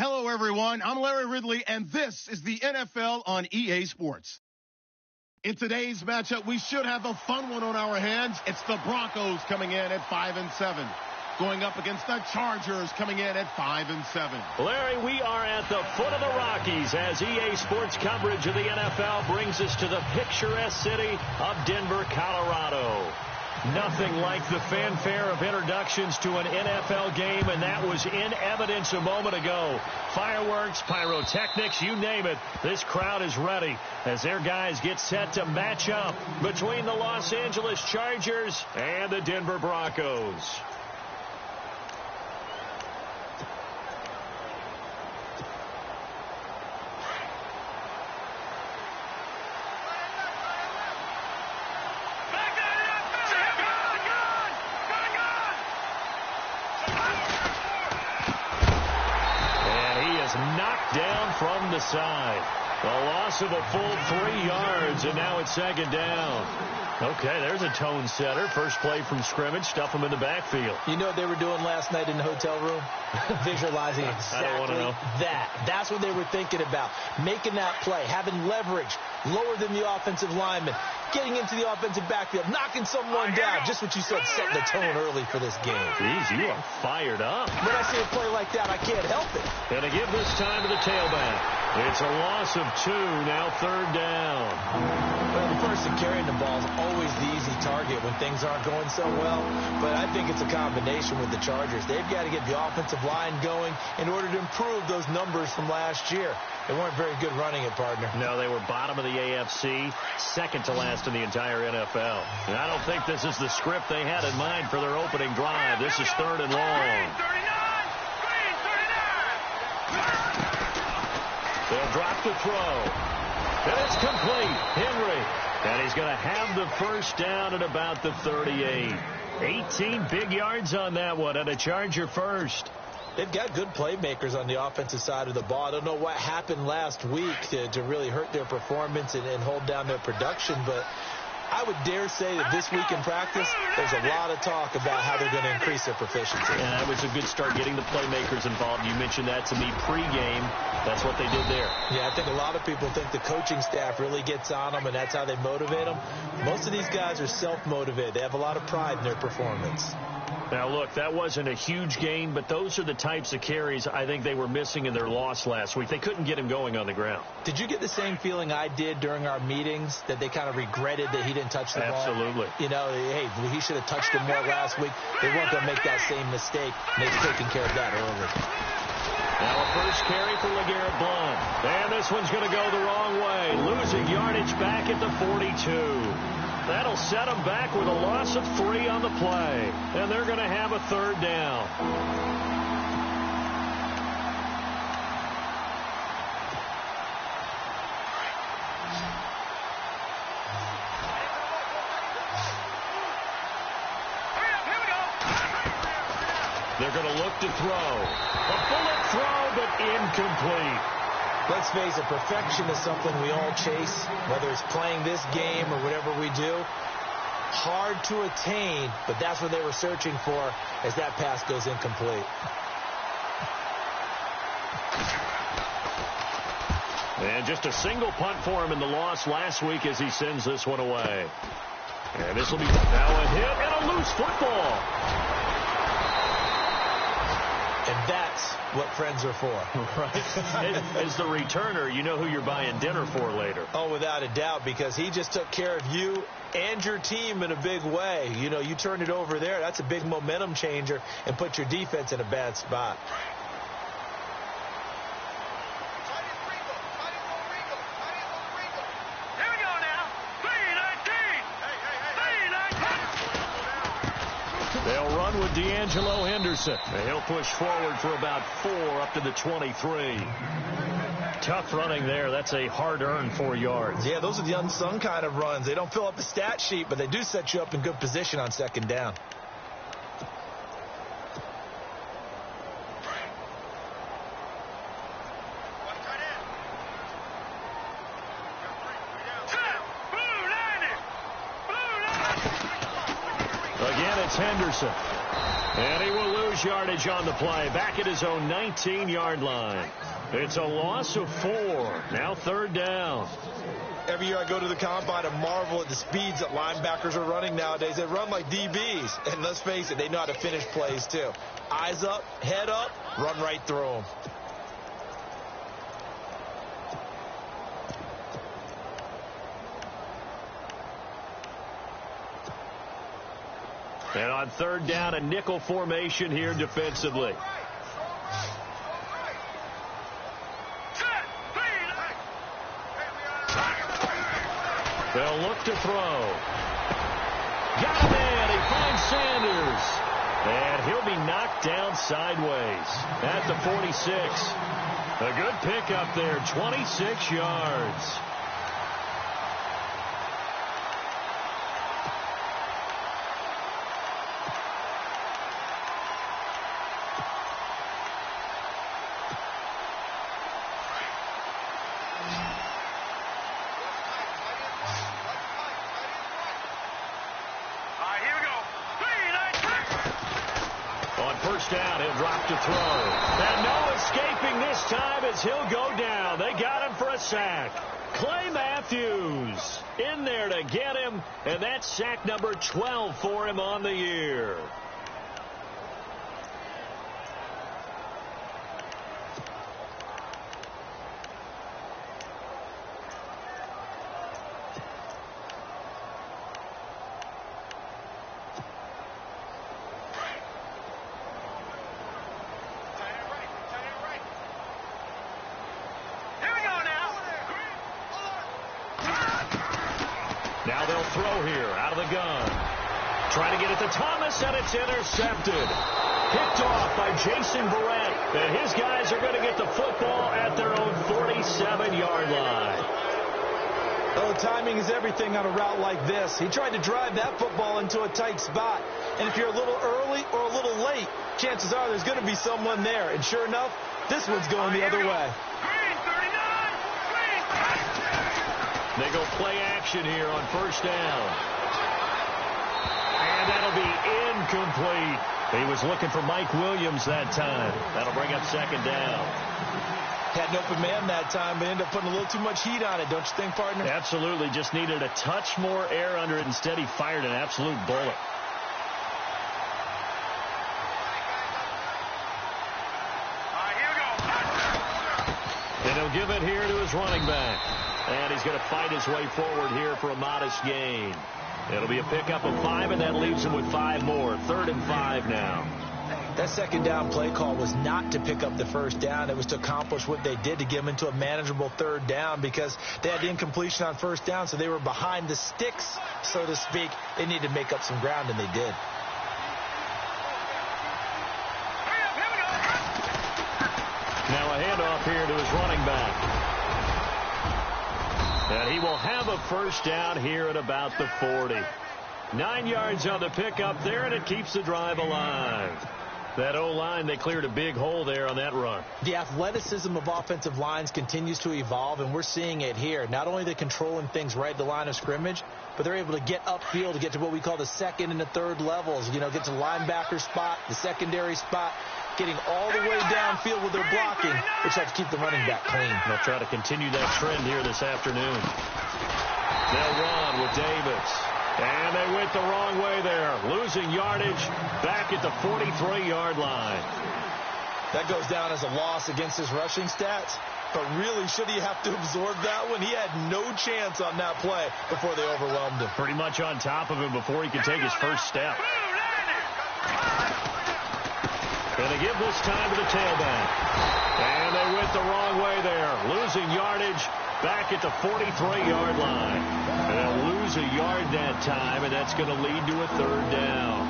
Hello, everyone. I'm Larry Ridley, and this is the NFL on EA Sports. In today's matchup, we should have a fun one on our hands. It's the Broncos coming in at 5-7, going up against the Chargers coming in at 5-7. Larry, we are at the foot of the Rockies as EA Sports coverage of the NFL brings us to the picturesque city of Denver, Colorado. Nothing like the fanfare of introductions to an NFL game, and that was in evidence a moment ago. Fireworks, pyrotechnics, you name it. This crowd is ready as their guys get set to match up between the Los Angeles Chargers and the Denver Broncos. Knocked down from the side. A loss of a full 3 yards, and now it's second down. Okay, there's a tone setter. First play from scrimmage, stuff them in the backfield. You know what they were doing last night in the hotel room? Visualizing exactly that. That's what they were thinking about. Making that play, having leverage, lower than the offensive lineman, getting into the offensive backfield, knocking someone down. Just what you said, setting the tone early for this game. Jeez, you are fired up. When I see a play like that, I can't help it. And to give this time to the tailback. It's a loss of 2, now third down. Well, the person carrying the ball is always the easy target when things aren't going so well. But I think it's a combination with the Chargers. They've got to get the offensive line going in order to improve those numbers from last year. They weren't very good running it, partner. No, they were bottom of the AFC, second to last in the entire NFL. And I don't think this is the script they had in mind for their opening drive. This is third and long. They'll drop the throw. And it's complete. Henry. And he's going to have the first down at about the 38. 18 big yards on that one, and a Charger first. They've got good playmakers on the offensive side of the ball. I don't know what happened last week to really hurt their performance and hold down their production, but I would dare say that this week in practice, there's a lot of talk about how they're going to increase their proficiency. And that was a good start getting the playmakers involved. You mentioned that to me pregame. That's what they did there. Yeah, I think a lot of people think the coaching staff really gets on them, and that's how they motivate them. Most of these guys are self-motivated. They have a lot of pride in their performance. Now, look, that wasn't a huge gain, but those are the types of carries I think they were missing in their loss last week. They couldn't get him going on the ground. Did you get the same feeling I did during our meetings, that they kind of regretted that he didn't touch the ball? Absolutely. You know, hey, he should have touched it more last week. They weren't going to make that same mistake, and they've taken care of that early. Now a first carry for LeGarrette Blount. And this one's going to go the wrong way. Losing yardage back at the 42. That'll set them back with a loss of 3 on the play. And they're going to have a third down. They're going to look to throw. A bullet throw, but incomplete. Let's face it, perfection is something we all chase, whether it's playing this game or whatever we do. Hard to attain, but that's what they were searching for as that pass goes incomplete. And just a single punt for him in the loss last week as he sends this one away. And this will be now a hit and a loose football. And that's what friends are for. Right. As the returner, you know who you're buying dinner for later. Oh, without a doubt, because he just took care of you and your team in a big way. You know, you turn it over there, that's a big momentum changer and put your defense in a bad spot. They'll run with D'Angelo Henderson. And he'll push forward for about 4 up to the 23. Tough running there. That's a hard-earned 4 yards. Yeah, those are the unsung kind of runs. They don't fill up the stat sheet, but they do set you up in good position on second down. Again, it's Henderson. And he will lose yardage on the play. Back at his own 19-yard line. It's a loss of 4. Now 3rd down. Every year I go to the combine and marvel at the speeds that linebackers are running nowadays. They run like DBs. And let's face it, they know how to finish plays too. Eyes up, head up, run right through them. And on 3rd down, a nickel formation here defensively. They'll look to throw. Got him in. He finds Sanders. And he'll be knocked down sideways at the 46. A good pickup there, 26 yards. Down, he'll drop to throw. And no escaping this time as he'll go down. They got him for a sack. Clay Matthews in there to get him, and that's sack number 12 for him on the year. Now they'll throw here out of the gun. Trying to get it to Thomas, and it's intercepted. Picked off by Jason Barrett. And his guys are going to get the football at their own 47-yard line. Oh, timing is everything on a route like this. He tried to drive that football into a tight spot. And if you're a little early or a little late, chances are there's going to be someone there. And sure enough, this one's going the other way. They go play action here on 1st down. And that'll be incomplete. He was looking for Mike Williams that time. That'll bring up 2nd down. Had an open man that time, but ended up putting a little too much heat on it, don't you think, partner? Absolutely. Just needed a touch more air under it. Instead, he fired an absolute bullet. And he'll give it here to his running back. And he's going to fight his way forward here for a modest gain. It'll be a pickup of 5, and that leaves him with 5 more. 3rd and 5 now. That 2nd down play call was not to pick up the 1st down. It was to accomplish what they did to get them into a manageable 3rd down because they had the incompletion on 1st down, so they were behind the sticks, so to speak. They needed to make up some ground, and they did. Now a handoff here to his running back. And he will have a 1st down here at about the 40. 9 yards on the pickup there, and it keeps the drive alive. That O-line, they cleared a big hole there on that run. The athleticism of offensive lines continues to evolve, and we're seeing it here. Not only are they controlling things right at the line of scrimmage, but they're able to get upfield to get to what we call the 2nd and the 3rd levels. You know, get to the linebacker spot, the secondary spot, getting all the way downfield with their blocking, which helps keep the running back clean. They'll try to continue that trend here this afternoon. They'll run with Davis. And they went the wrong way there. Losing yardage back at the 43-yard line. That goes down as a loss against his rushing stats. But really, should he have to absorb that one? He had no chance on that play before they overwhelmed him. Pretty much on top of him before he could take his first step. And they give this time to the tailback. And they went the wrong way there. Losing yardage back at the 43-yard line. And they'll lose a yard that time, and that's going to lead to a 3rd down.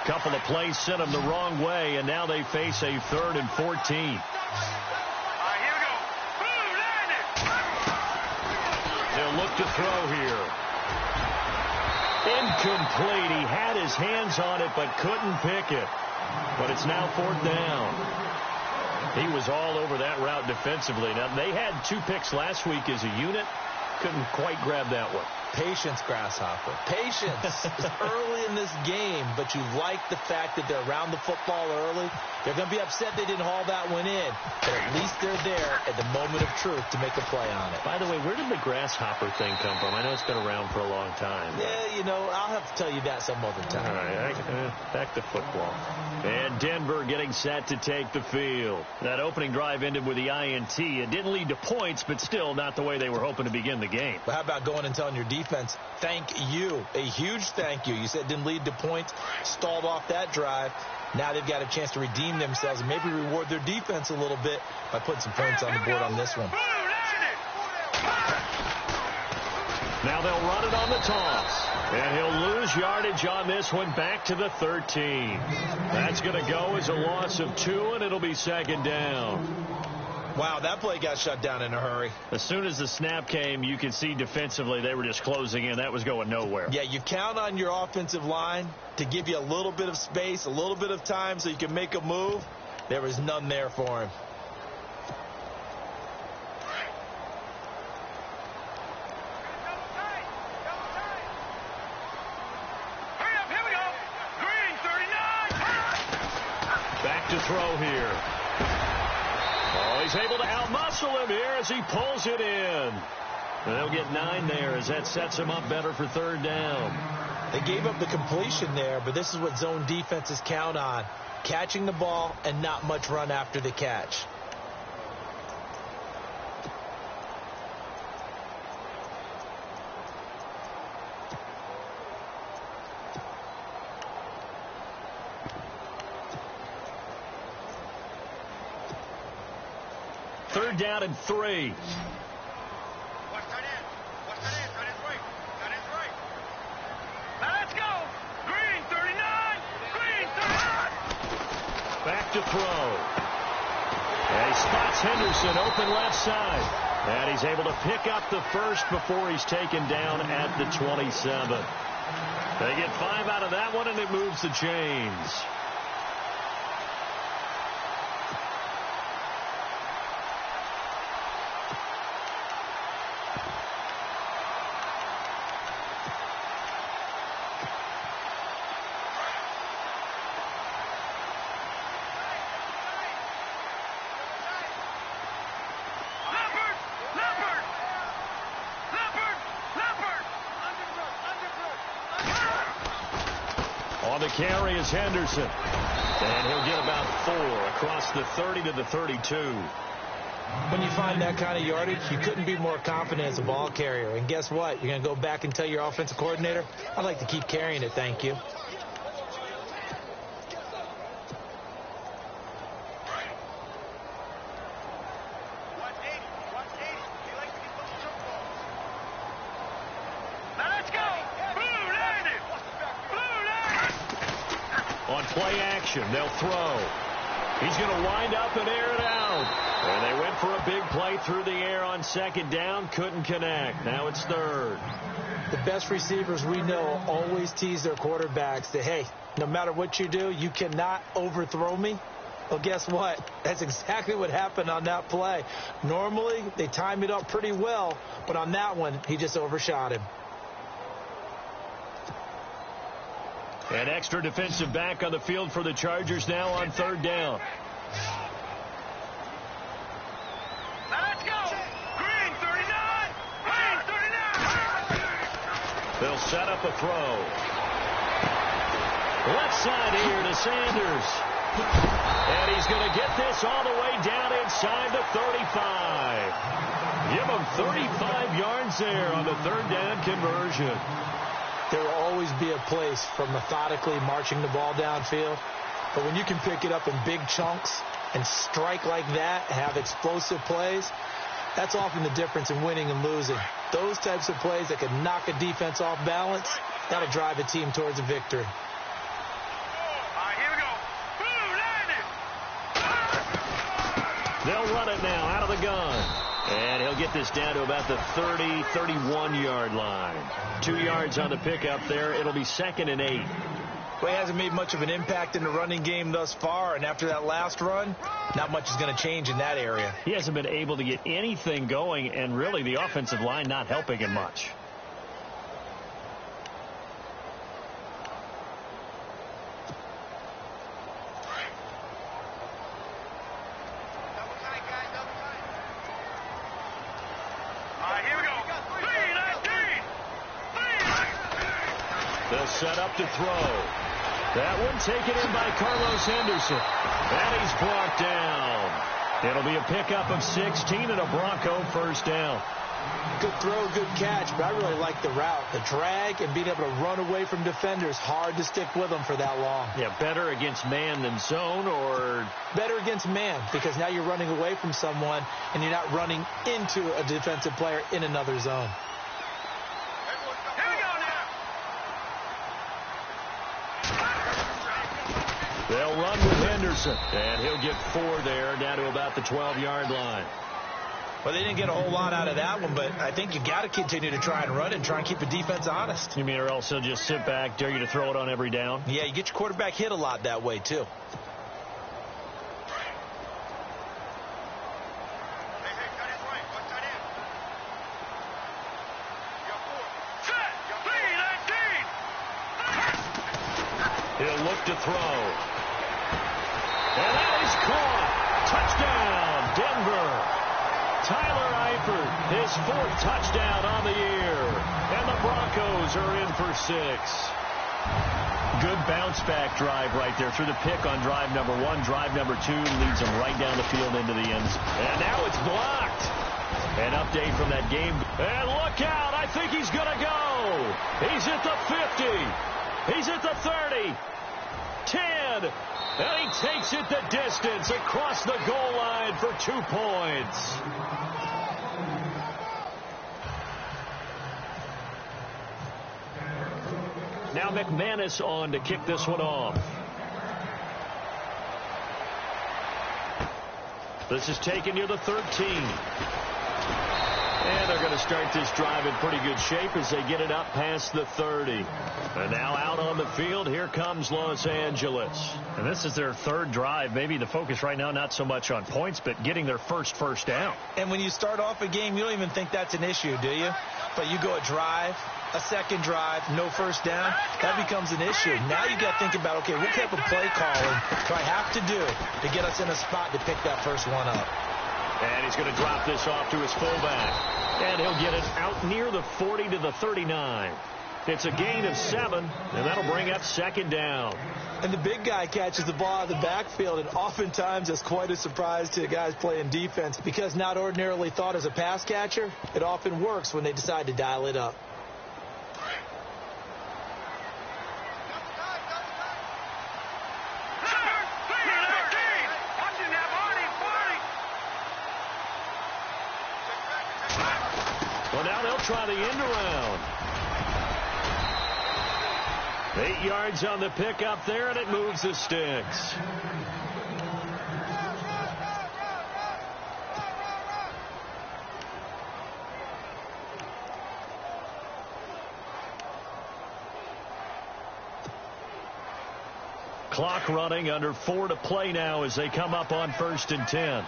Couple of plays sent them the wrong way, and now they face a 3rd and 14. They'll look to throw here. Incomplete. He had his hands on it but couldn't pick it. But it's now 4th down. He was all over that route defensively. Now, they had 2 picks last week as a unit. Couldn't quite grab that one. Patience, Grasshopper. Patience is early in this game, but you like the fact that they're around the football early. They're going to be upset they didn't haul that one in, but at least they're there at the moment of truth to make a play on it. By the way, where did the Grasshopper thing come from? I know it's been around for a long time. Yeah, you know, I'll have to tell you that some other time. All right, back to football. And Denver getting set to take the field. That opening drive ended with the INT. It didn't lead to points, but still not the way they were hoping to begin the game. But how about going and telling your defense, thank you, a huge thank you. You said it didn't lead to points, stalled off that drive. Now they've got a chance to redeem themselves and maybe reward their defense a little bit by putting some points on the board on this one. Now they'll run it on the toss. And he'll lose yardage on this one back to the 13. That's going to go as a loss of 2, and it'll be second down. Wow, that play got shut down in a hurry. As soon as the snap came, you could see defensively they were just closing in. That was going nowhere. Yeah, you count on your offensive line to give you a little bit of space, a little bit of time so you can make a move. There was none there for him. Back to throw here. Oh, he's able to outmuscle him here as he pulls it in. And they'll get 9 there as that sets him up better for third down. They gave up the completion there, but this is what zone defenses count on. Catching the ball and not much run after the catch. Third down and 3. Let's go. Green 39. Green 39. Back to throw. And he spots Henderson open left side. And he's able to pick up the first before he's taken down at the 27. They get 5 out of that one, and it moves the chains. On the carry is Henderson. And he'll get about 4 across the 30 to the 32. When you find that kind of yardage, you couldn't be more confident as a ball carrier. And guess what? You're going to go back and tell your offensive coordinator, I'd like to keep carrying it, thank you. On play action, they'll throw. He's going to wind up and air it out. And they went for a big play through the air on second down. Couldn't connect. Now it's third. The best receivers we know always tease their quarterbacks that, hey, no matter what you do, you cannot overthrow me. Well, guess what? That's exactly what happened on that play. Normally, they time it up pretty well, but on that one, he just overshot him. An extra defensive back on the field for the Chargers now on third down. Let's go. Green 39. Green 39. They'll set up a throw. Left side here to Sanders. And he's going to get this all the way down inside the 35. Give him 35 yards there on the third down conversion. There will always be a place for methodically marching the ball downfield. But when you can pick it up in big chunks and strike like that, have explosive plays, that's often the difference in winning and losing. Those types of plays that can knock a defense off balance, that'll drive a team towards a victory. They'll run it now out of the gun. And he'll get this down to about the 30, 31-yard line. 2 yards on the pickup there. It'll be 2nd and 8. Well, he hasn't made much of an impact in the running game thus far, and after that last run, not much is going to change in that area. He hasn't been able to get anything going, and really the offensive line not helping him much. They'll set up to throw. That one taken in by Carlos Henderson. And he's brought down. It'll be a pickup of 16 and a Bronco first down. Good throw, good catch, but I really like the route. The drag and being able to run away from defenders. Hard to stick with them for that long. Yeah, better against man than zone, or? Better against man, because now you're running away from someone and you're not running into a defensive player in another zone. They'll run with Henderson, and he'll get 4 there, down to about the 12-yard line. Well, they didn't get a whole lot out of that one, but I think you got to continue to try and run it and try and keep the defense honest. You mean, or else they'll just sit back, dare you to throw it on every down? Yeah, you get your quarterback hit a lot that way, too. He'll look to throw. And that is caught. Touchdown, Denver. Tyler Eifert, his 4th touchdown on the year. And the Broncos are in for 6. Good bounce-back drive right there. Through the pick on drive number 1. Drive number 2 leads them right down the field into the end zone. And now it's blocked. An update from that game. And look out. I think he's going to go. He's at the 50. He's at the 30. 10. And he takes it the distance across the goal line for 2 points. Now McManus on to kick this one off. This is taken near the 13. And they're going to start this drive in pretty good shape as they get it up past the 30. And now out on the field, here comes Los Angeles. And this is their 3rd drive. Maybe the focus right now not so much on points, but getting their first down. And when you start off a game, you don't even think that's an issue, do you? But you go a drive, a second drive, no first down, that becomes an issue. Now you got to think about, okay, what type of play calling do I have to do to get us in a spot to pick that first one up? And he's going to drop this off to his fullback. And he'll get it out near the 40 to the 39. It's a gain of 7, and that'll bring up 2nd down. And the big guy catches the ball out of the backfield, and oftentimes it's quite a surprise to the guys playing defense, because not ordinarily thought as a pass catcher, it often works when they decide to dial it up. Well, now they'll try the end around. 8 yards on the pickup there, and it moves the sticks. Clock running, under 4 to play now as they come up on 1st and 10.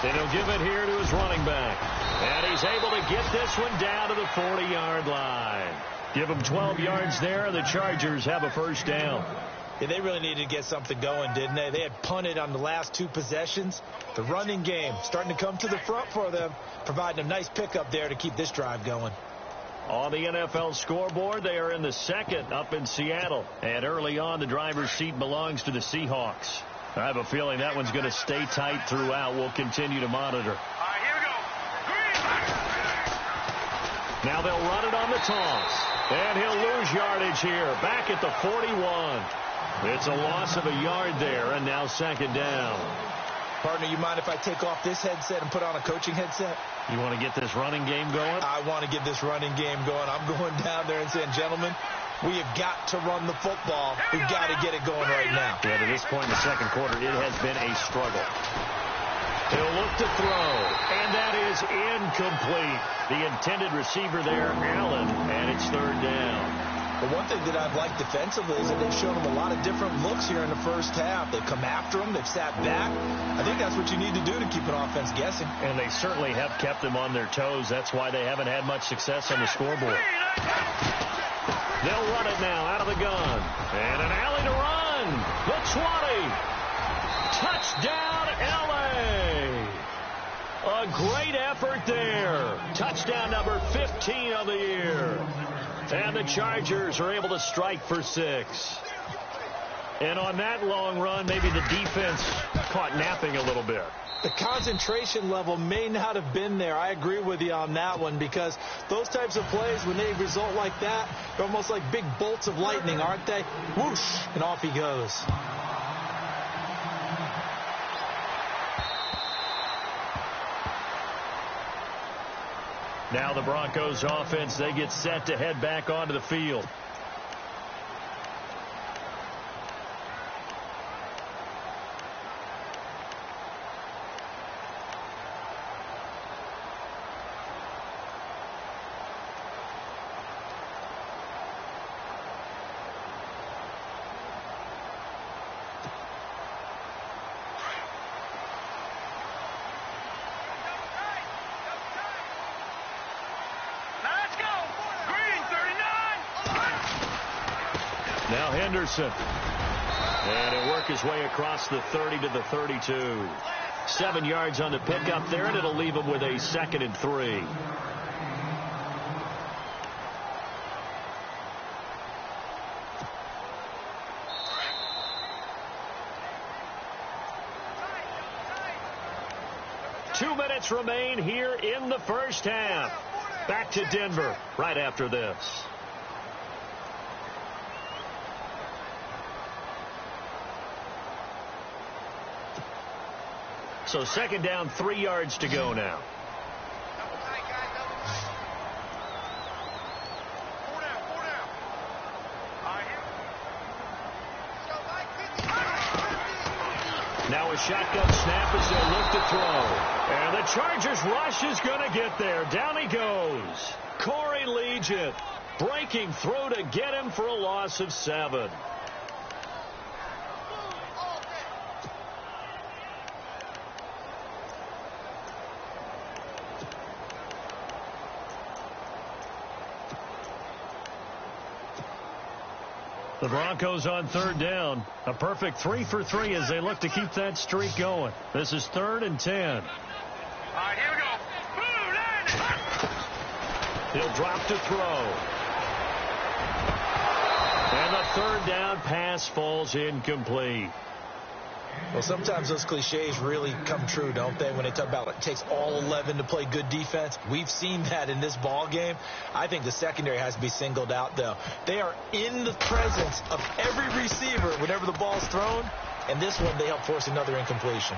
And he'll give it here to his running back. And he's able to get this one down to the 40-yard line. Give him 12 yards there, and the Chargers have a first down. Yeah, they really needed to get something going, didn't they? They had punted on the last 2 possessions. The running game starting to come to the front for them, providing a nice pickup there to keep this drive going. On the NFL scoreboard, they are in the 2nd up in Seattle. And early on, the driver's seat belongs to the Seahawks. I have a feeling that one's going to stay tight throughout. We'll continue to monitor. All right, here we go. Green. Now they'll run it on the toss. And he'll lose yardage here. Back at the 41. It's a loss of a yard there, and now 2nd down. Partner, you mind if I take off this headset and put on a coaching headset? You want to get this running game going? I want to get this running game going. I'm going down there and saying, gentlemen, we have got to run the football. We've got to get it going right now. Yeah, to this point in the 2nd quarter, it has been a struggle. He'll look to throw, and that is incomplete. The intended receiver there, Allen, and it's third down. But one thing that I've liked defensively is that they've shown them a lot of different looks here in the first half. They've come after them. They've sat back. I think that's what you need to do to keep an offense guessing. And they certainly have kept them on their toes. That's why they haven't had much success on the scoreboard. They'll run it now out of the gun. And an alley to run. The 20. Touchdown, L.A. A great effort there. Touchdown number 15 of the year. And the Chargers are able to strike for 6. And on that long run, maybe the defense caught napping a little bit. The concentration level may not have been there. I agree with you on that one, because those types of plays, when they result like that, they're almost like big bolts of lightning, aren't they? Whoosh, and off he goes. Now the Broncos offense, they get set to head back onto the field. Now Henderson. And he'll work his way across the 30 to the 32. 7 yards on the pickup there, and it'll leave him with a 2nd and 3. Two minutes remain here in the first half. Back to Denver right after this. So 2nd down, 3 yards to go now. Now a shotgun snap as they'll look to throw. And the Chargers rush is going to get there. Down he goes. Corey Legion breaking through to get him for a loss of 7. The Broncos on 3rd down. A perfect 3 for 3 as they look to keep that streak going. This is 3rd and 10. All right, here we go. He'll drop to throw. And the 3rd down pass falls incomplete. Well, sometimes those cliches really come true, don't they? When they talk about it takes all 11 to play good defense. We've seen that in this ball game. I think the secondary has to be singled out, though. They are in the presence of every receiver whenever the ball's thrown. And this one, they help force another incompletion.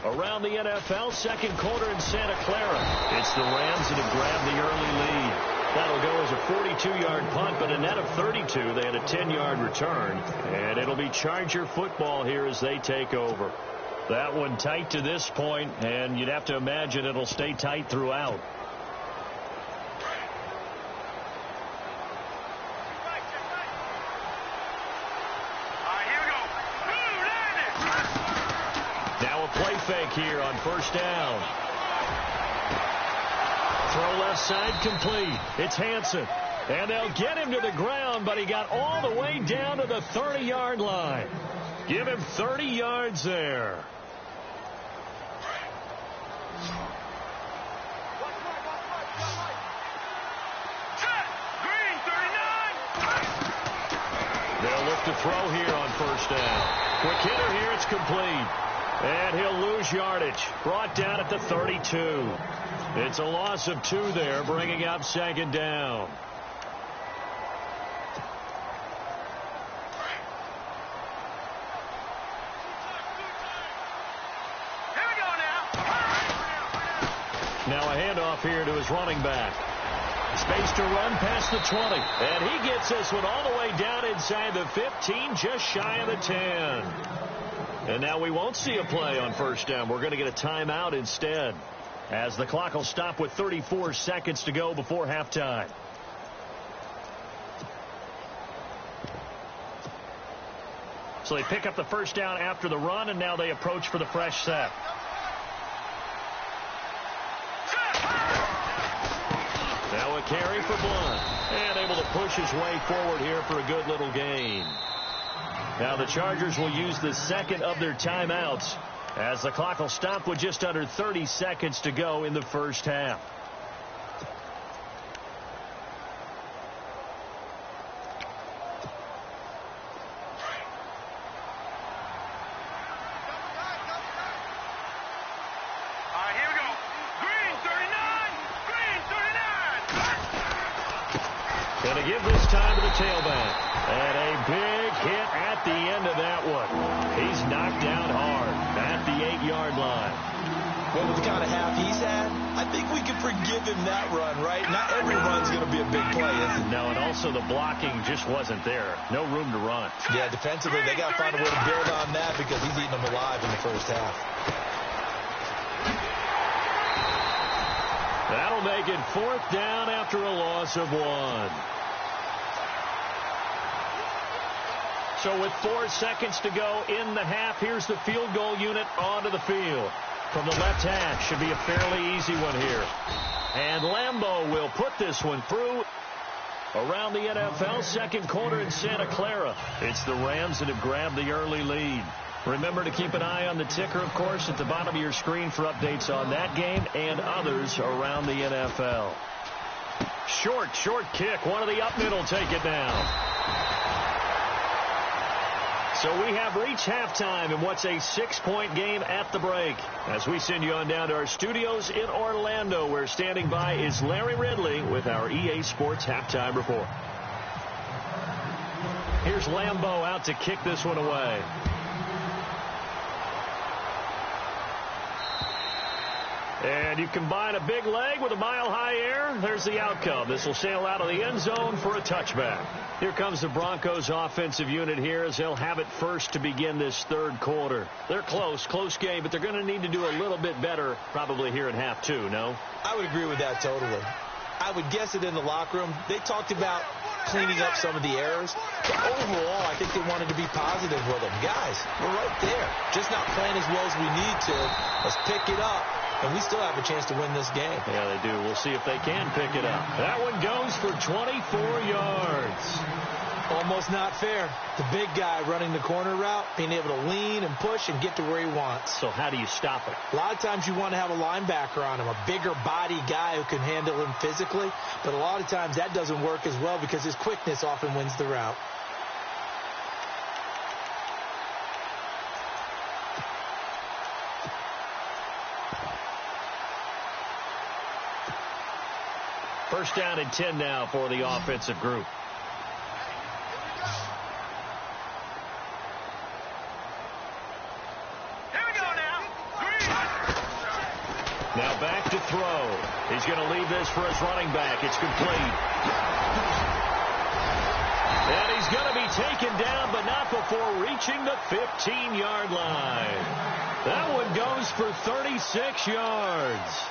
Around the NFL, 2nd quarter in Santa Clara. It's the Rams that have grabbed the early lead. That'll go as a 42-yard punt, but a net of 32. They had a 10-yard return. And it'll be Charger football here as they take over. That one tight to this point, and you'd have to imagine it'll stay tight throughout. Now a play fake here on 1st down. Throw left side complete. It's Hansen. And they'll get him to the ground, but he got all the way down to the 30-yard line. Give him 30 yards there. They'll look to throw here on 1st down. Quick hitter here. It's complete. And he'll lose yardage. Brought down at the 32. It's a loss of 2 there, bringing up 2nd down. Here we go now. Now a handoff here to his running back. Space to run past the 20. And he gets this one all the way down inside the 15, just shy of the 10. And now we won't see a play on first down. We're going to get a timeout instead, as the clock will stop with 34 seconds to go before halftime. So they pick up the first down after the run, and now they approach for the fresh set. Now a carry for Blunt, and able to push his way forward here for a good little gain. Now the Chargers will use the second of their timeouts, as the clock will stop with just under 30 seconds to go in the first half. Going to give this time to the tailback. And a big hit at the end of that one. He's knocked down hard at the 8-yard line. Well, with the kind of half he's had, I think we can forgive him that run, right? Not every run's going to be a big play, is it? No, and also the blocking just wasn't there. No room to run. Yeah, defensively, they got to find a way to build on that because he's eating them alive in the first half. That'll make it 4th down after a loss of 1. So with 4 seconds to go in the half, here's the field goal unit onto the field. From the left hash, should be a fairly easy one here. And Lambeau will put this one through. Around the NFL, second quarter in Santa Clara. It's the Rams that have grabbed the early lead. Remember to keep an eye on the ticker, of course, at the bottom of your screen for updates on that game and others around the NFL. Short kick. One of the up middle take it down. So we have reached halftime in what's a 6-point game at the break. As we send you on down to our studios in Orlando, where standing by is Larry Ridley with our EA Sports Halftime Report. Here's Lambeau out to kick this one away. And you combine a big leg with a mile-high air, there's the outcome. This will sail out of the end zone for a touchback. Here comes the Broncos offensive unit here as they'll have it first to begin this third quarter. They're close game, but they're going to need to do a little bit better probably here in half 2, no? I would agree with that totally. I would guess it in the locker room. They talked about cleaning up some of the errors. But overall, I think they wanted to be positive with them. Guys, we're right there. Just not playing as well as we need to. Let's pick it up. And we still have a chance to win this game. Yeah, they do. We'll see if they can pick it up. That one goes for 24 yards. Almost not fair. The big guy running the corner route, being able to lean and push and get to where he wants. So how do you stop it? A lot of times you want to have a linebacker on him, a bigger body guy who can handle him physically. But a lot of times that doesn't work as well because his quickness often wins the route. First down and 10 now for the offensive group. Here we go now. Now back to throw. He's going to leave this for his running back. It's complete. And he's going to be taken down, but not before reaching the 15-yard line. That one goes for 36 yards.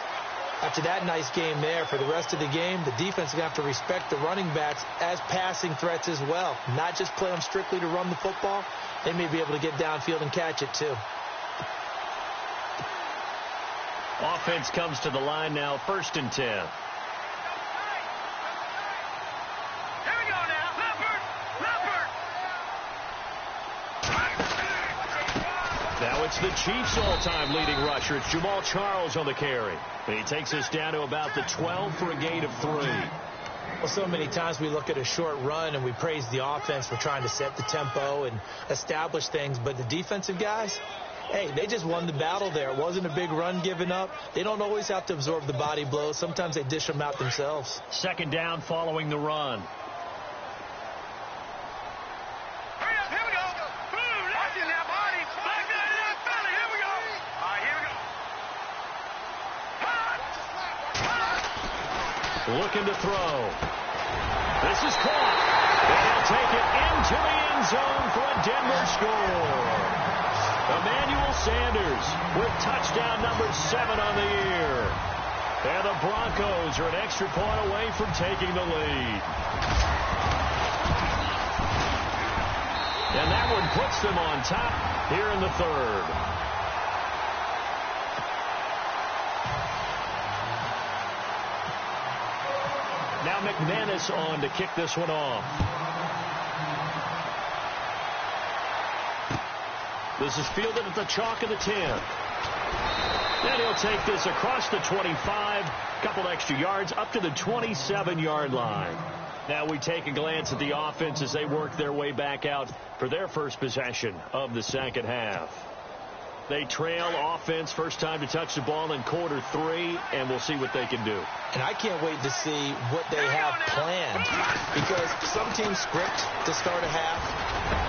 After that nice game there, for the rest of the game, the defense is going to have to respect the running backs as passing threats as well. Not just play them strictly to run the football. They may be able to get downfield and catch it too. Offense comes to the line now, 1st and 10. Here we go now. Leopard. Now it's the Chiefs' all-time leading rusher. It's Jamal Charles on the carry. And he takes us down to about the 12 for a gain of 3. Well, so many times we look at a short run and we praise the offense for trying to set the tempo and establish things. But the defensive guys, hey, they just won the battle there. It wasn't a big run given up. They don't always have to absorb the body blows. Sometimes they dish them out themselves. Second down following the run. Looking to throw. This is caught. And he'll take it into the end zone for a Denver score. Emmanuel Sanders with touchdown number 7 on the year. And the Broncos are an extra point away from taking the lead. And that one puts them on top here in the third. Now McManus on to kick this one off. This is fielded at the chalk of the 10. And he'll take this across the 25, couple extra yards, up to the 27-yard line. Now we take a glance at the offense as they work their way back out for their first possession of the second half. They trail offense, first time to touch the ball in quarter 3, and we'll see what they can do. And I can't wait to see what they have planned, because some teams script to start a half.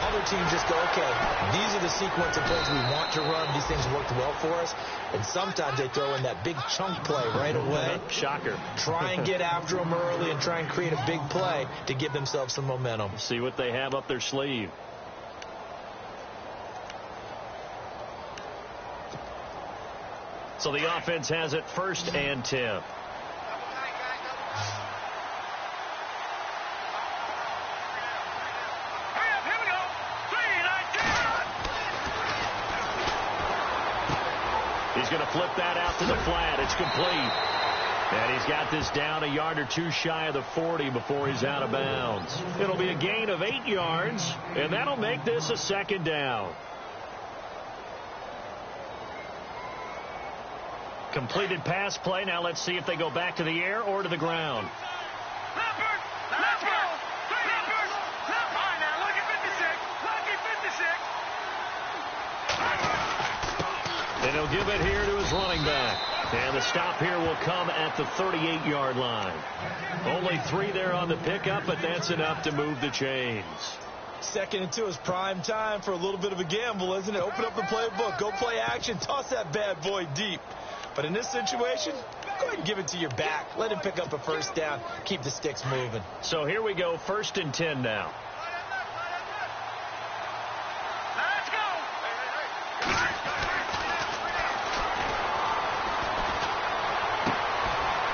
Other teams just go, okay, these are the sequence of plays we want to run. These things worked well for us. And sometimes they throw in that big chunk play right away. Shocker. Try and get after them early and try and create a big play to give themselves some momentum. See what they have up their sleeve. So the offense has it 1st and 10. He's going to flip that out to the flat. It's complete. And he's got this down a yard or 2 shy of the 40 before he's out of bounds. It'll be a gain of 8 yards, and that'll make this a 2nd down. Completed pass play. Now let's see if they go back to the air or to the ground. And he'll give it here to his running back. And the stop here will come at the 38-yard line. Only 3 there on the pickup, but that's enough to move the chains. 2nd and 2 is prime time for a little bit of a gamble, isn't it? Open up the playbook. Go play action. Toss that bad boy deep. But in this situation, go ahead and give it to your back. Let him pick up a 1st down. Keep the sticks moving. So here we go, 1st and 10 now. Let's go.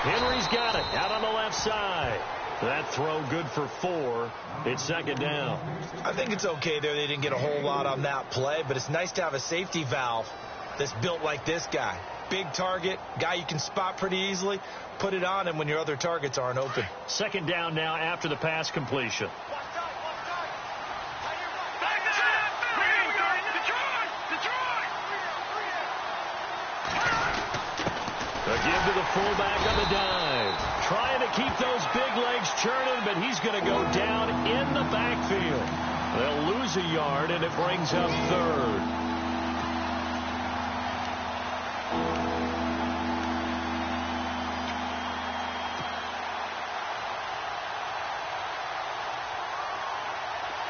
Henry's got it out on the left side. That throw good for 4. It's 2nd down. I think it's okay there. They didn't get a whole lot on that play, but it's nice to have a safety valve that's built like this guy. Big target, guy you can spot pretty easily. Put it on him when your other targets aren't open. 2nd down now after the pass completion. A give to the fullback on the dive. Trying to keep those big legs churning, but he's going to go down in the backfield. They'll lose a yard, and it brings up 3rd.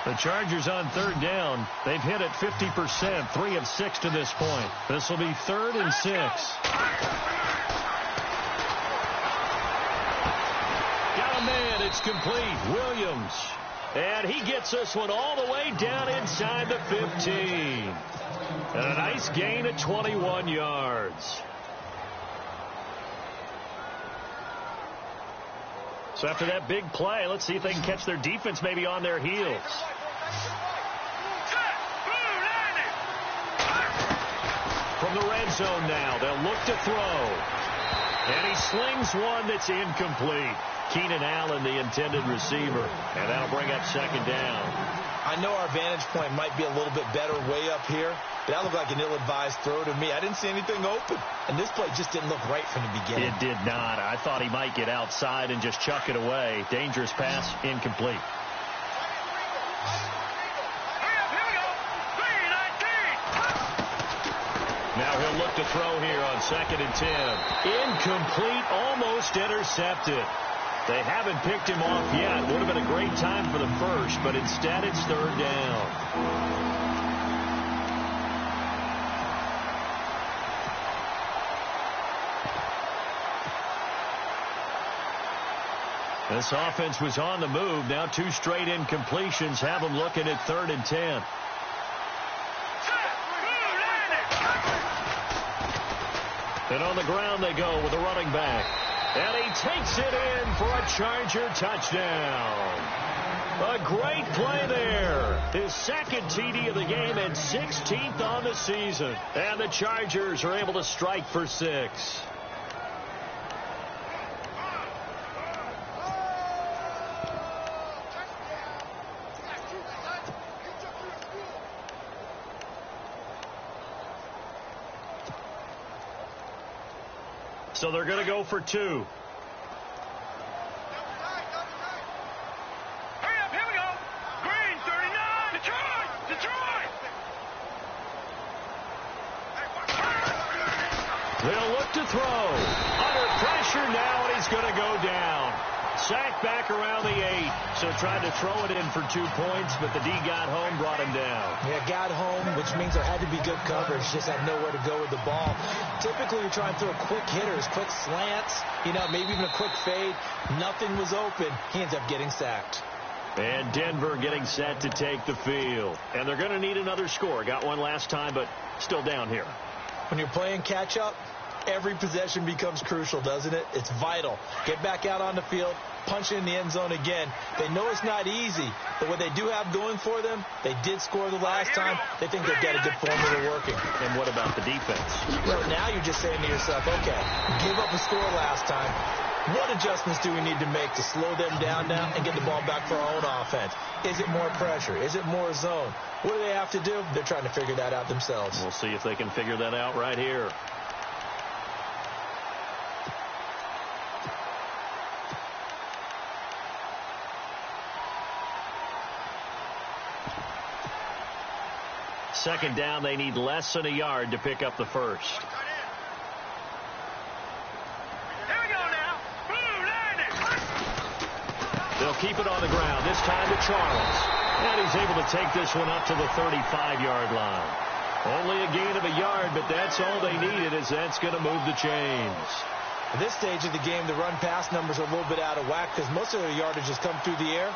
The Chargers on 3rd down. They've hit it 50%, 3 of 6 to this point. This will be 3rd and 6. Got a man. It's complete. Williams. And he gets this one all the way down inside the 15. And a nice gain of 21 yards. So after that big play, let's see if they can catch their defense maybe on their heels. From the red zone now, they'll look to throw. And he slings one that's incomplete. Keenan Allen, the intended receiver. And that'll bring up 2nd down. I know our vantage point might be a little bit better way up here, but that looked like an ill-advised throw to me. I didn't see anything open. And this play just didn't look right from the beginning. It did not. I thought he might get outside and just chuck it away. Dangerous pass, incomplete. Now he'll look to throw here on 2nd and 10. Incomplete, almost intercepted. They haven't picked him off yet. Would have been a great time for the first, but instead it's 3rd down. This offense was on the move. Now 2 straight incompletions have them looking at 3rd and 10. And on the ground they go with a running back. And he takes it in for a Charger touchdown. A great play there. His second TD of the game and 16th on the season. And the Chargers are able to strike for 6. So they're going to go for 2. Hurry up, here we go. Green, 39. Detroit! Detroit! They'll look to throw. Under pressure now, and he's going to go down. Sacked back around the 8. So tried to throw it in for 2 points, but the D got home, brought him down. Yeah, got home, which means there had to be good coverage. Just had nowhere to go with the ball. Typically, you try and throw quick hitters, quick slants, maybe even a quick fade. Nothing was open. He ends up getting sacked. And Denver getting set to take the field. And they're going to need another score. Got one last time, but still down here. When you're playing catch-up, every possession becomes crucial, doesn't it? It's vital. Get back out on the field, punch in the end zone again. They know it's not easy, but what they do have going for them, they did score the last time. They think they've got a good formula working. And what about the defense? Well, now you're just saying to yourself, okay, give up a score last time. What adjustments do we need to make to slow them down now and get the ball back for our own offense? Is it more pressure? Is it more zone? What do they have to do? They're trying to figure that out themselves. We'll see if they can figure that out right here. Second down, they need less than a yard to pick up the first. Here we go now. Blue landing. They'll keep it on the ground, this time to Charles. And he's able to take this one up to the 35-yard line. Only a gain of a yard, but that's all they needed, as that's going to move the chains. At this stage of the game, the run-pass numbers are a little bit out of whack because most of their yardage has come through the air.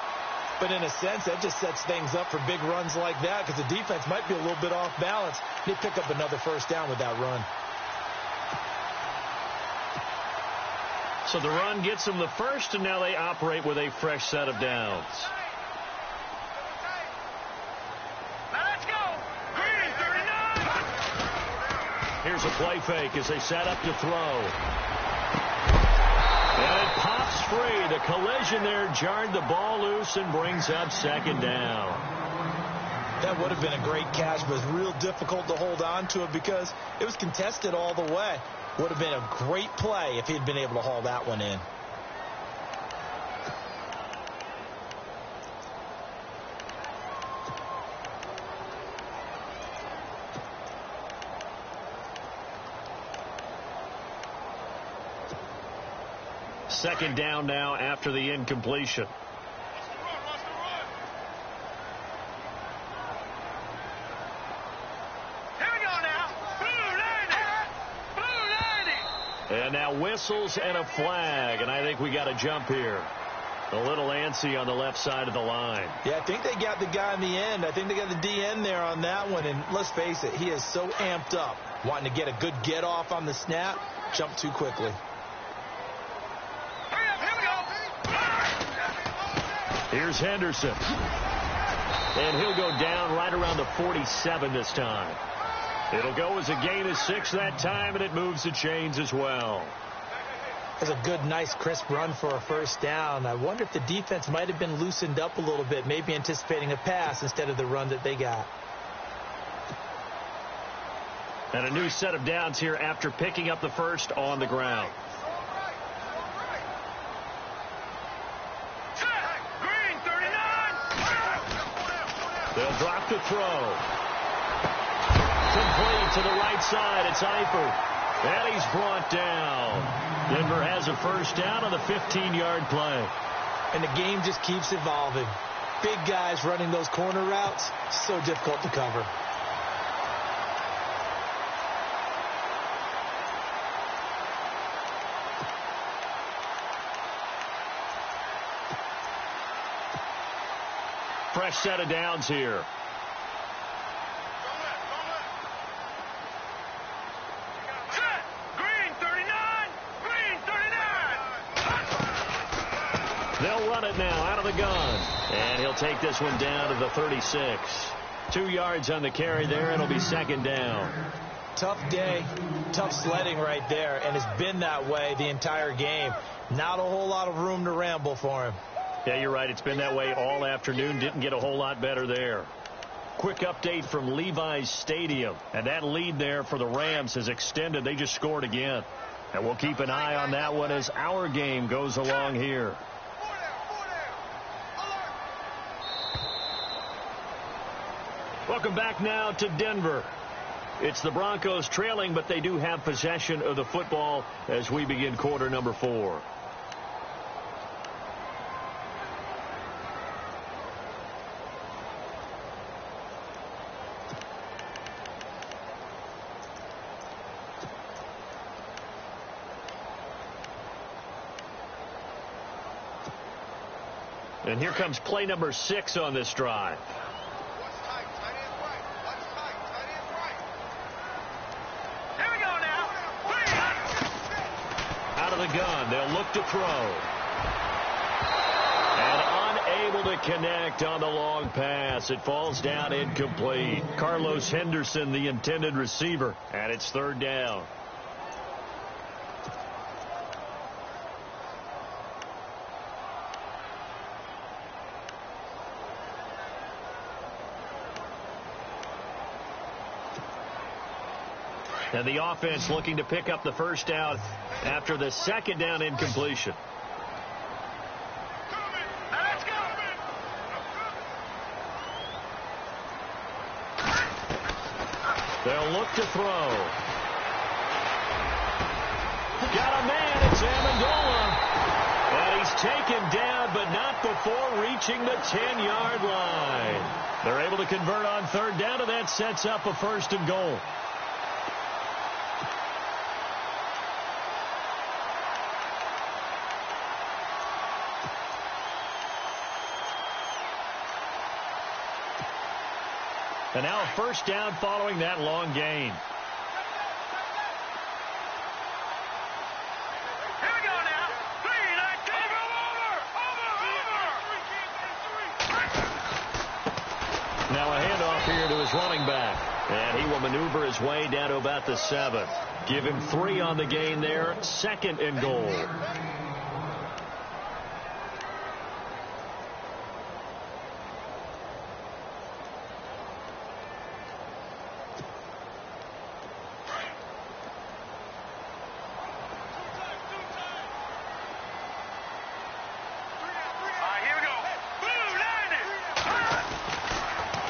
But in a sense, that just sets things up for big runs like that because the defense might be a little bit off balance. They pick up another first down with that run. So the run gets them the first, and now they operate with a fresh set of downs. Let's go. Green, 39. Here's a play fake as they set up to throw. And it pops free. The collision there jarred the ball loose and brings up second down. That would have been a great catch, but it's real difficult to hold on to it because it was contested all the way. Would have been a great play if he had been able to haul that one in. Second down now after the incompletion. Here we go now. Blue landing. Blue landing. And now whistles and a flag, and I think we got a jump here. A little antsy on the left side of the line. Yeah, I think they got the guy in the end. I think they got the DN there on that one, and let's face it, he is so amped up, wanting to get a good get off on the snap, jump too quickly. Here's Henderson. And he'll go down right around the 47 this time. It'll go as a gain of 6 that time, and it moves the chains as well. That's a good, nice, crisp run for a first down. I wonder if the defense might have been loosened up a little bit, maybe anticipating a pass instead of the run that they got. And a new set of downs here after picking up the first on the ground. They'll drop the throw. Complete to the right side. It's Eifert. And he's brought down. Denver has a first down on the 15-yard play. And the game just keeps evolving. Big guys running those corner routes, so difficult to cover. Fresh set of downs here. Green, They'll run it now out of the gun. And he'll take this one down to the 36. 2 yards on the carry there. It'll be second down. Tough day, tough sledding right there, and it's been that way the entire game. Not a whole lot of room to ramble for him. Yeah, you're right. It's been that way all afternoon. Didn't get a whole lot better there. Quick update from Levi's Stadium. And that lead there for the Rams has extended. They just scored again. And we'll keep an eye on that one as our game goes along here. Welcome back now to Denver. It's the Broncos trailing, but they do have possession of the football as we begin quarter number 4. And here comes play number 6 on this drive. Out of the gun, they'll look to throw. And unable to connect on the long pass. It falls down incomplete. Carlos Henderson, the intended receiver, and it's third down. And the offense looking to pick up the first down after the second down incompletion. They'll look to throw. Got a man. It's Amendola. And he's taken down, but not before reaching the 10-yard line. They're able to convert on third down, and that sets up a first and goal. And now a first down following that long gain. Here we go now. 3, 19. Over. Now a handoff here to his running back. And he will maneuver his way down to about the 7. Give him 3 on the gain there. Second and goal.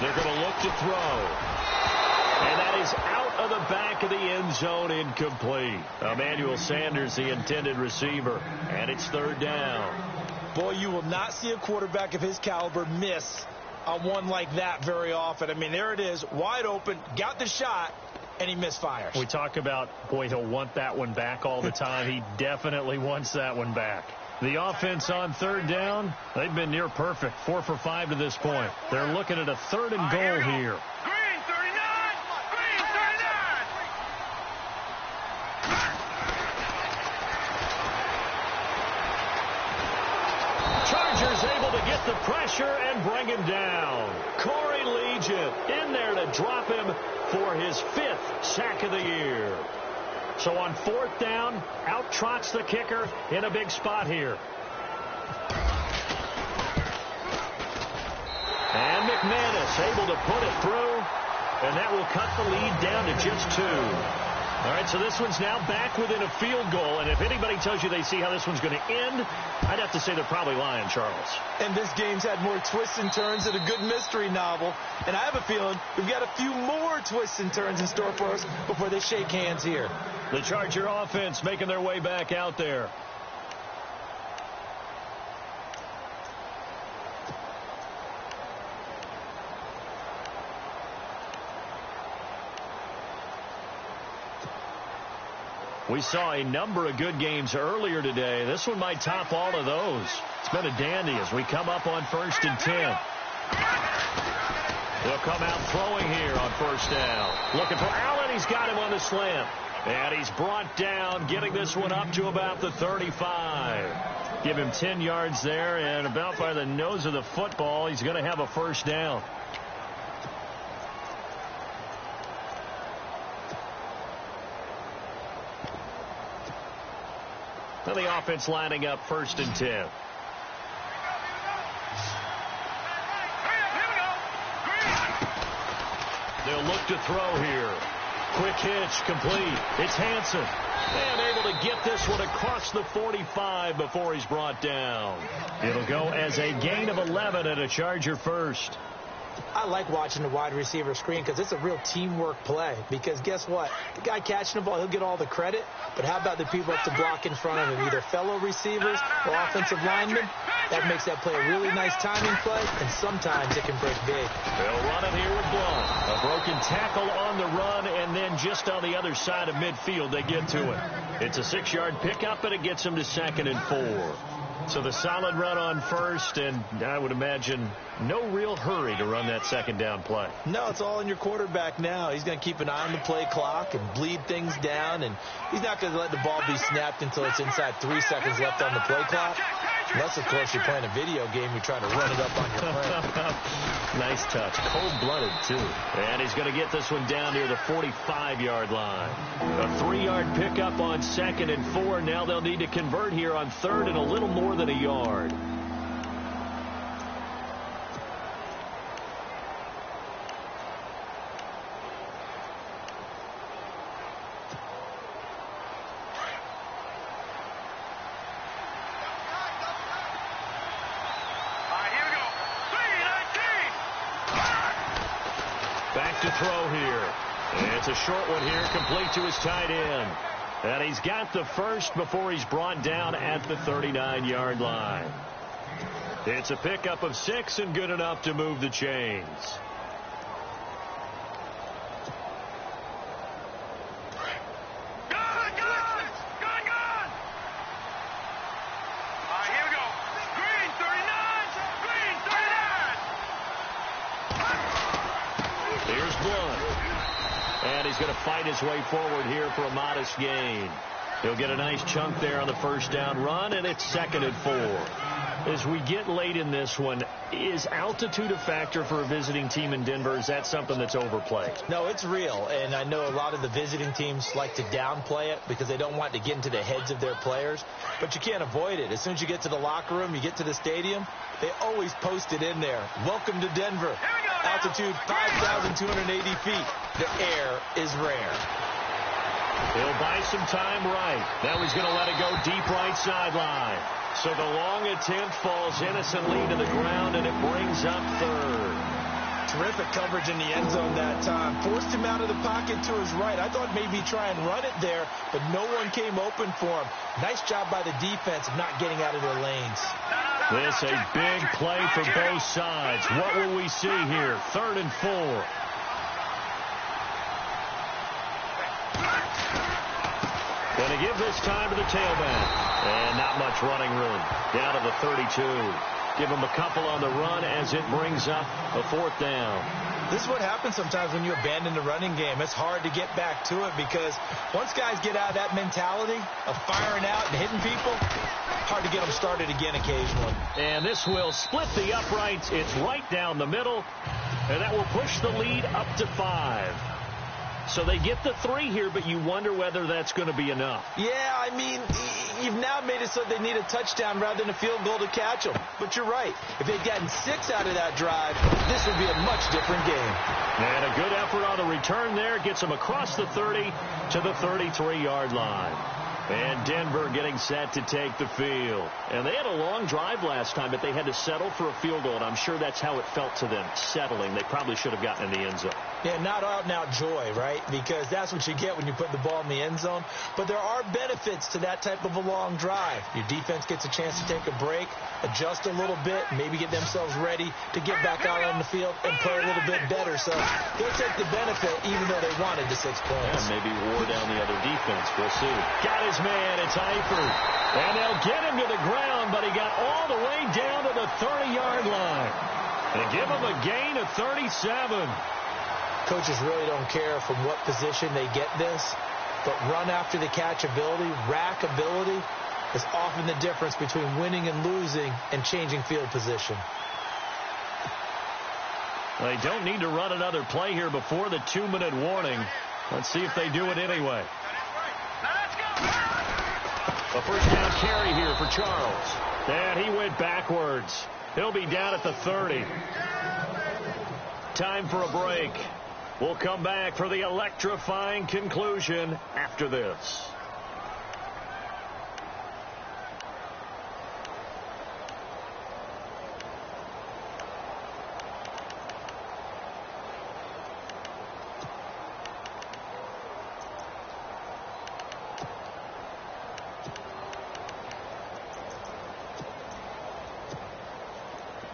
They're going to look to throw. And that is out of the back of the end zone, incomplete. Emmanuel Sanders, the intended receiver, and it's third down. Boy, you will not see a quarterback of his caliber miss on one like that very often. I mean, there it is, wide open, got the shot, and he misfires. We talk about, boy, he'll want that one back all the time. He definitely wants that one back. The offense on third down, they've been near perfect. 4 for 5 to this point. They're looking at a third and goal here. Green 39. Green 39. Chargers able to get the pressure and bring him down. Corey Legion in there to drop him for his 5th sack of the year. So on fourth down, out trots the kicker in a big spot here. And McManus able to put it through, and that will cut the lead down to just 2. All right, so this one's now back within a field goal, and if anybody tells you they see how this one's going to end, I'd have to say they're probably lying, Charles. And this game's had more twists and turns than a good mystery novel, and I have a feeling we've got a few more twists and turns in store for us before they shake hands here. The Charger offense making their way back out there. We saw a number of good games earlier today. This one might top all of those. It's been a dandy as we come up on 1st and 10. They'll come out throwing here on first down. Looking for Allen. He's got him on the slant. And he's brought down, getting this one up to about the 35. Give him 10 yards there, and about by the nose of the football, he's going to have a first down. Now the offense lining up 1st and 10. They'll look to throw here. Quick hitch, complete. It's Hansen. And able to get this one across the 45 before he's brought down. It'll go as a gain of 11 and a Charger first. I like watching the wide receiver screen because it's a real teamwork play. Because guess what? The guy catching the ball, he'll get all the credit. But how about the people up to block in front of him, either fellow receivers or offensive linemen? That makes that play a really nice timing play, and sometimes it can break big. They'll run it here with Blount. A broken tackle on the run, and then just on the other side of midfield, they get to it. It's a 6-yard pickup, and it gets them to 2nd and 4. So the solid run on first, and I would imagine no real hurry to run that 2nd down play. No, it's all in your quarterback now. He's going to keep an eye on the play clock and bleed things down, and he's not going to let the ball be snapped until it's inside 3 seconds left on the play clock. Unless, of course, you're playing a video game, you're trying to run it up on your play. Nice touch. Cold-blooded, too. And he's going to get this one down near the 45-yard line. A 3-yard pickup on 2nd and 4. Now they'll need to convert here on 3rd and a little more than a yard. Back to throw here. And it's a short one here, complete to his tight end. And he's got the first before he's brought down at the 39-yard line. It's a pickup of 6 and good enough to move the chains. Going to fight his way forward here for a modest gain. He'll get a nice chunk there on the 1st down run, and it's 2nd and 4. As we get late in this one, is altitude a factor for a visiting team in Denver? Is that something that's overplayed? No, it's real, and I know a lot of the visiting teams like to downplay it because they don't want to get into the heads of their players, but you can't avoid it. As soon as you get to the locker room, you get to the stadium, they always post it in there. Welcome to Denver. Altitude 5,280 feet. The air is rare. He'll buy some time right. Now he's going to let it go deep right sideline. So the long attempt falls innocently to the ground, and it brings up 3rd. Terrific coverage in the end zone that time. Forced him out of the pocket to his right. I thought maybe try and run it there, but no one came open for him. Nice job by the defense of not getting out of their lanes. This a big play for both sides. What will we see here? 3rd and 4. Going to give this time to the tailback. And not much running room. Down to the 32. Give him a couple on the run as it brings up a 4th down. This is what happens sometimes when you abandon the running game. It's hard to get back to it because once guys get out of that mentality of firing out and hitting people, hard to get them started again occasionally. And this will split the uprights. It's right down the middle, and that will push the lead up to 5. So they get the 3 here, but you wonder whether that's going to be enough. Yeah, I mean, you've now made it so they need a touchdown rather than a field goal to catch them. But you're right. If they'd gotten 6 out of that drive, this would be a much different game. And a good effort on the return there. Gets them across the 30 to the 33-yard line. And Denver getting set to take the field. And they had a long drive last time, but they had to settle for a field goal, and I'm sure that's how it felt to them, settling. They probably should have gotten in the end zone. Yeah, not out-and-out joy, right? Because that's what you get when you put the ball in the end zone. But there are benefits to that type of a long drive. Your defense gets a chance to take a break, adjust a little bit, maybe get themselves ready to get back out on the field and play a little bit better. So they'll take the benefit even though they wanted the 6 points. Yeah, maybe wore down the other defense. We'll see. Got his man. It's Eifert. And they'll get him to the ground, but he got all the way down to the 30-yard line. And give him a gain of 37. Coaches really don't care from what position they get this. but run after the catch ability, rack ability, is often the difference between winning and losing and changing field position. They don't need to run another play here before the 2-minute warning. Let's see if they do it anyway. A first down carry here for Charles. And he went backwards. He'll be down at the 30. Time for a break. We'll come back for the electrifying conclusion after this.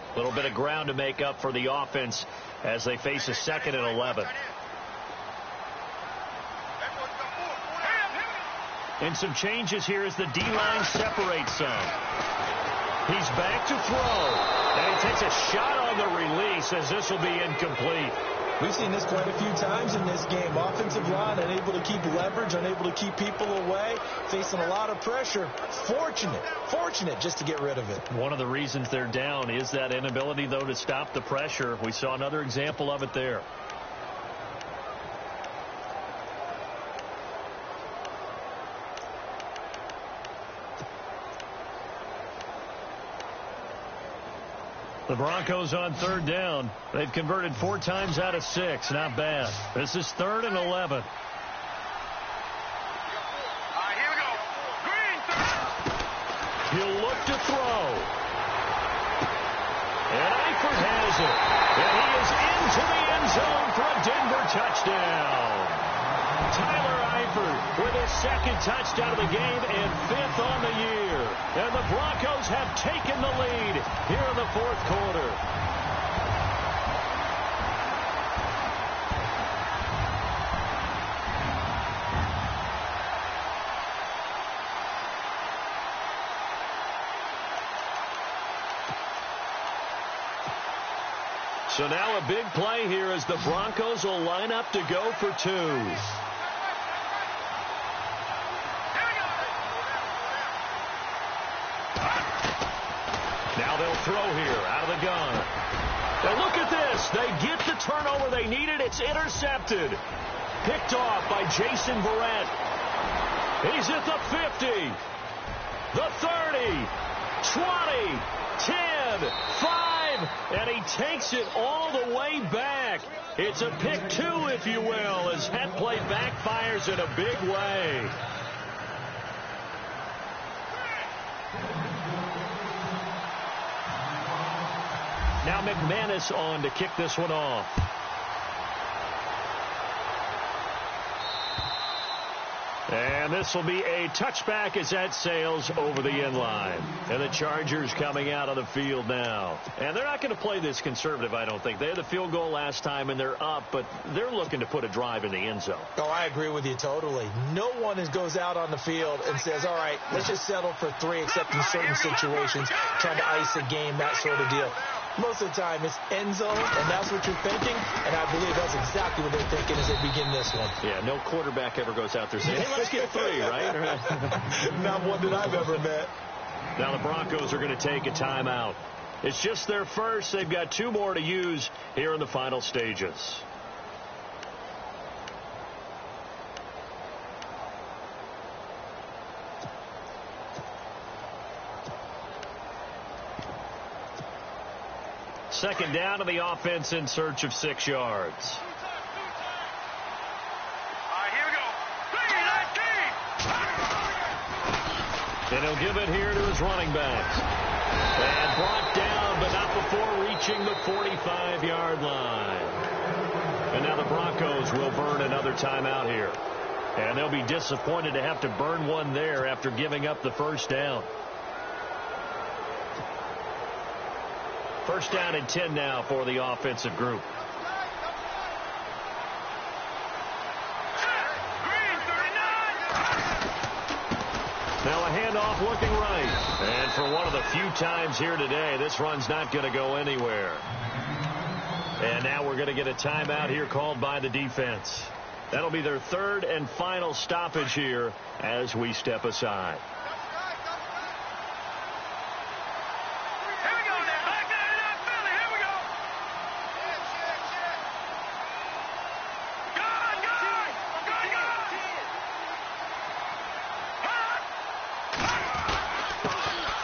A little bit of ground to make up for the offense as they face a 2nd and 11. And some changes here as the D-line separates some. He's back to throw. And he takes a shot on the release as this will be incomplete. We've seen this quite a few times in this game. Offensive line unable to keep leverage, unable to keep people away, facing a lot of pressure. Fortunate just to get rid of it. One of the reasons they're down is that inability, though, to stop the pressure. We saw another example of it there. The Broncos on 3rd down. They've converted 4 times out of 6. Not bad. This is 3rd and 11. Here we go. Green. He'll look to throw. And Eifert has it. And he is into the end zone for a Denver touchdown. Tyler Eifert with his 2nd touchdown of the game and 5th on the year. And the Broncos have taken the lead here in the 4th quarter. So now a big play here as the Broncos will line up to go for 2. Now they'll throw here out of the gun. Now look at this. They get the turnover they needed. It's intercepted. Picked off by Jason Verrett. He's at the 50. The 30. 20. 10. 5. And he takes it all the way back. It's a pick 2, if you will, as that play backfires in a big way. Now McManus on to kick this one off. And this will be a touchback as that sails over the end line. And the Chargers coming out of the field now. And they're not going to play this conservative, I don't think. They had the field goal last time, and they're up, but they're looking to put a drive in the end zone. Oh, I agree with you totally. No one goes out on the field and says, all right, let's just settle for 3, except in certain situations, trying to ice a game, that sort of deal. Most of the time, it's end zone, and that's what you're thinking, and I believe that's exactly what they're thinking as they begin this one. Yeah, no quarterback ever goes out there saying, hey, let's get 3, right? Not one that I've ever met. Now the Broncos are going to take a timeout. It's just their first. They've got 2 more to use here in the final stages. Second down to the offense in search of 6 yards. Here we go. And he'll give it here to his running backs. And brought down, but not before reaching the 45-yard line. And now the Broncos will burn another timeout here. And they'll be disappointed to have to burn one there after giving up the first down. First down and 10 now for the offensive group. Now a handoff looking right. And for one of the few times here today, this run's not going to go anywhere. And now we're going to get a timeout here called by the defense. That'll be their third and final stoppage here as we step aside. Here we go now. Back there in that Philly. Here we go. Good, good. Good,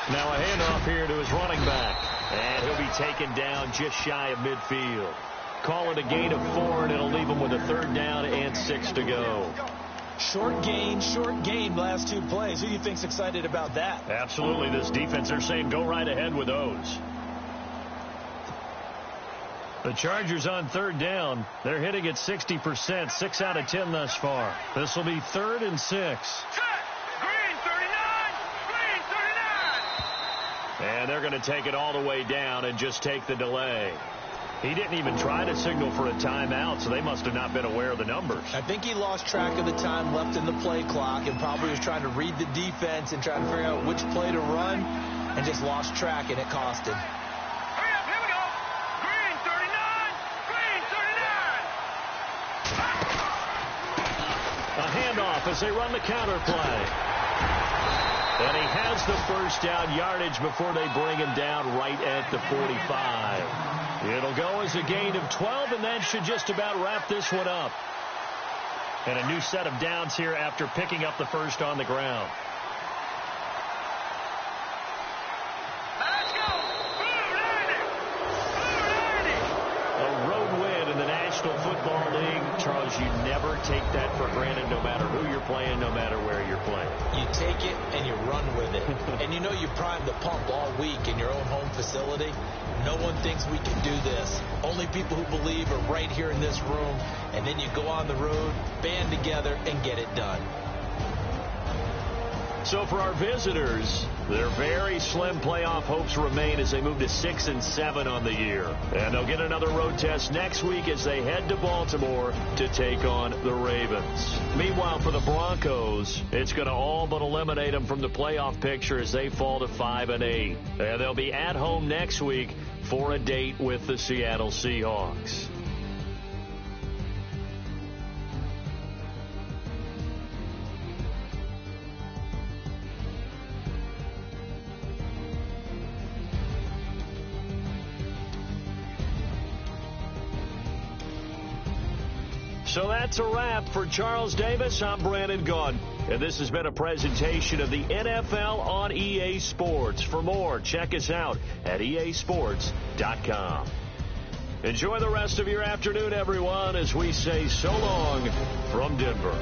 good. Now a handoff here to his running back. And he'll be taken down just shy of midfield. Call it a gain of 4, and it'll leave him with a 3rd down and 6 to go. Short gain last 2 plays. Who do you think's excited about that? Absolutely. This defense, they're saying go right ahead with those. The Chargers on 3rd down. They're hitting at 60%, 6 out of 10 thus far. This will be 3rd and 6. Green 39. Green 39. And they're going to take it all the way down and just take the delay. He didn't even try to signal for a timeout, so they must have not been aware of the numbers. I think he lost track of the time left in the play clock and probably was trying to read the defense and trying to figure out which play to run and just lost track, and it cost him. Hurry up, here we go. Green 39. Green 39. A handoff as they run the counter play. And he has the first down yardage before they bring him down right at the 45. It'll go as a gain of 12, and that should just about wrap this one up. And a new set of downs here after picking up the first on the ground. Let's go. Blue 90. Blue 90. A road win in the National Football League. Charles, you never take that for granted no matter who you're playing, no matter where you're playing. You take it and you run with it. And you know you primed the pump all week in your own home facility. No one thinks we can do this. Only people who believe are right here in this room. And then you go on the road, band together, and get it done. So for our visitors, their very slim playoff hopes remain as they move to 6-7 on the year. And they'll get another road test next week as they head to Baltimore to take on the Ravens. Meanwhile, for the Broncos, it's going to all but eliminate them from the playoff picture as they fall to 5-8. And they'll be at home next week for a date with the Seattle Seahawks. So that's a wrap. For Charles Davis, I'm Brandon Gaudin. And this has been a presentation of the NFL on EA Sports. For more, check us out at easports.com. Enjoy the rest of your afternoon, everyone, as we say so long from Denver.